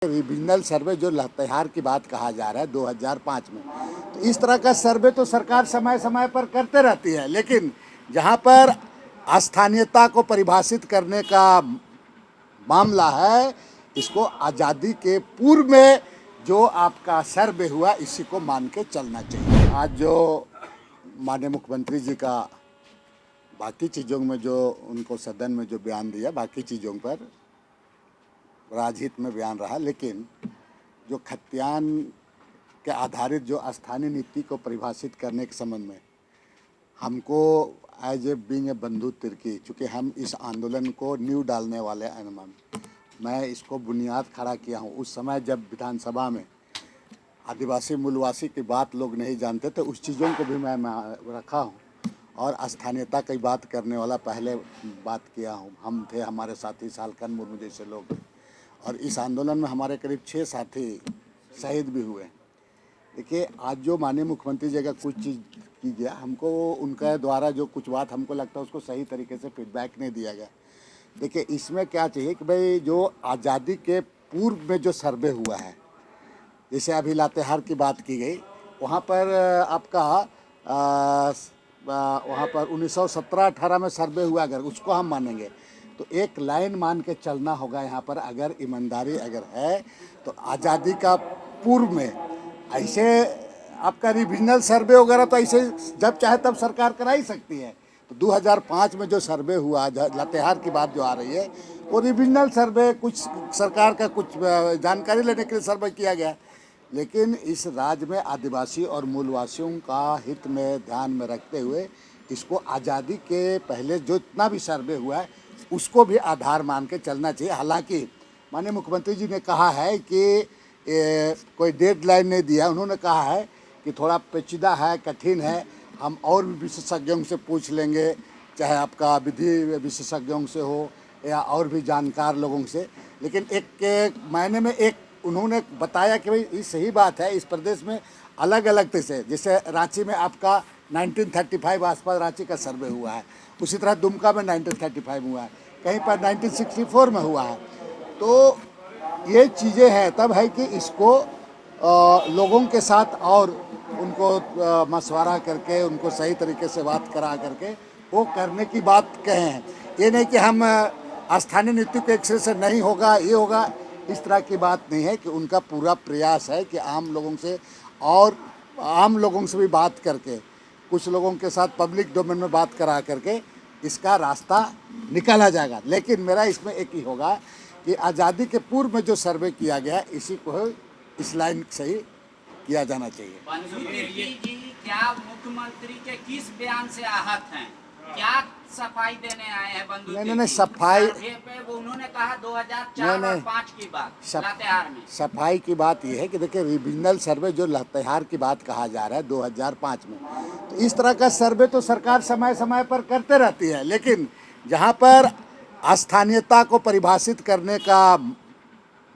Regional सर्वे जो लातेहार की बात कहा जा रहा है 2005 में, तो इस तरह का सर्वे तो सरकार समय समय पर करते रहती है, लेकिन जहां पर स्थानीयता को परिभाषित करने का मामला है, इसको आज़ादी के पूर्व में जो आपका सर्वे हुआ इसी को मान के चलना चाहिए। आज जो माननीय मुख्यमंत्री जी का बाकी चीज़ों में जो उनको सदन में जो बयान दिया, बाकी चीज़ों पर राजहित में बयान रहा, लेकिन जो खतियान के आधारित जो स्थानीय नीति को परिभाषित करने के संबंध में हमको as a being a Bandhu Tirkey, चूँकि हम इस आंदोलन को नींव डालने वाले अनुमान, मैं इसको बुनियाद खड़ा किया हूँ। उस समय जब विधानसभा में आदिवासी मूलवासी की बात लोग नहीं जानते थे, उस चीज़ों को भी मैं रखा हूँ और स्थानीयता की बात करने वाला पहले बात किया हूँ। हम थे, हमारे साथी सालखन मुर्मू जैसे लोग, और इस आंदोलन में हमारे करीब 6 साथी शहीद भी हुए। देखिए, आज जो माननीय मुख्यमंत्री जी का कुछ चीज़ की गया, हमको उनके द्वारा जो कुछ बात हमको लगता है उसको सही तरीके से फीडबैक नहीं दिया गया। देखिए, इसमें क्या चाहिए कि भाई जो आज़ादी के पूर्व में जो सर्वे हुआ है, जैसे अभी लातेहार की बात की गई, वहाँ पर आपका वहाँ पर 1917-18 में सर्वे हुआ, अगर उसको हम मानेंगे तो एक लाइन मान के चलना होगा यहाँ पर। अगर ईमानदारी अगर है तो आज़ादी का पूर्व में ऐसे आपका रिविजनल सर्वे वगैरह तो ऐसे जब चाहे तब सरकार करा ही सकती है। तो 2005 में जो सर्वे हुआ, लातेहार की बात जो आ रही है, वो रिविजनल सर्वे, कुछ सरकार का कुछ जानकारी लेने के लिए सर्वे किया गया, लेकिन इस राज्य में आदिवासी और मूलवासियों का हित में ध्यान में रखते हुए इसको आज़ादी के पहले जो इतना भी सर्वे हुआ है उसको भी आधार मान के चलना चाहिए। हालांकि माननीय मुख्यमंत्री जी ने कहा है कि कोई डेडलाइन नहीं दिया, उन्होंने कहा है कि थोड़ा पेचीदा है, कठिन है, हम और भी विशेषज्ञों से पूछ लेंगे, चाहे आपका विधि विशेषज्ञों से हो या और भी जानकार लोगों से। लेकिन एक मायने में एक उन्होंने बताया कि भाई ये सही बात है, इस प्रदेश में अलग अलग से, जैसे रांची में आपका 1935 आसपास रांची का सर्वे हुआ है, उसी तरह दुमका में 1935 हुआ है, कहीं पर 1964 में हुआ है। तो ये चीज़ें हैं, तब है कि इसको लोगों के साथ और उनको मशवरा करके उनको सही तरीके से बात करा करके वो करने की बात कहे हैं। ये नहीं कि हम स्थानीय नीति के एक से नहीं होगा, ये होगा, इस तरह की बात नहीं है। कि उनका पूरा प्रयास है कि आम लोगों से और आम लोगों से भी बात करके, कुछ लोगों के साथ पब्लिक डोमेन में बात करा करके इसका रास्ता निकाला जाएगा। लेकिन मेरा इसमें एक ही होगा कि आज़ादी के पूर्व में जो सर्वे किया गया इसी को इस लाइन से ही किया जाना चाहिए। बंधु तिर्की जी क्या मुख्यमंत्री के किस बयान से आहत हैं? क्या सफाई देने आए हैं बंधु तिर्की? नहीं, सफाई पे वो उन्होंने कहा 2004 और 5 की बात लातेहार में। सफाई की बात यह है कि देखिए, रीजनल सर्वे जो लातेहार की बात कहा जा रहा है 2005 में, तो इस तरह का सर्वे तो सरकार समय समय पर करते रहती है, लेकिन जहां पर स्थानीयता को परिभाषित करने का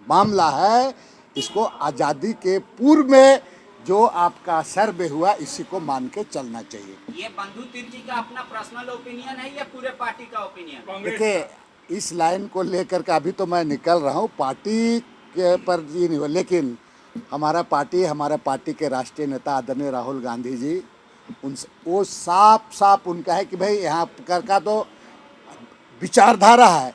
मामला है, इसको आज़ादी के पूर्व में जो आपका सर्वे हुआ इसी को मान के चलना चाहिए। ये बंधु तिर्की का अपना पर्सनल ओपिनियन है या पूरे पार्टी का ओपिनियन? देखिए, इस लाइन को लेकर के अभी तो मैं निकल रहा हूँ, पार्टी के पर ये नहीं हुआ, लेकिन हमारा पार्टी के राष्ट्रीय नेता आदरणीय राहुल गांधी जी, वो साफ उनका है कि भाई यहाँ का तो विचारधारा है,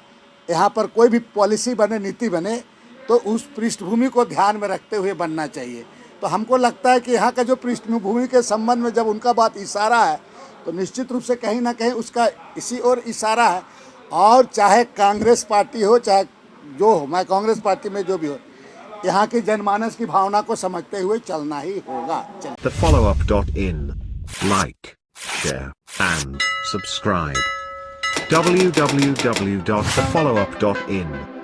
यहाँ पर कोई भी पॉलिसी बने, नीति बने तो उस पृष्ठभूमि को ध्यान में रखते हुए बनना चाहिए। तो हमको लगता है कि यहाँ का जो पृष्ठभूमि के संबंध में जब उनका बात इशारा है, तो निश्चित रूप से कहीं ना कहीं उसका इसी ओर इशारा है। और चाहे कांग्रेस पार्टी हो, चाहे जो हो, मैं कांग्रेस पार्टी में जो भी हो, यहाँ की जनमानस की भावना को समझते हुए चलना ही होगा। TheFollowUp.in. Like, share, and subscribe. www.thefollowup.in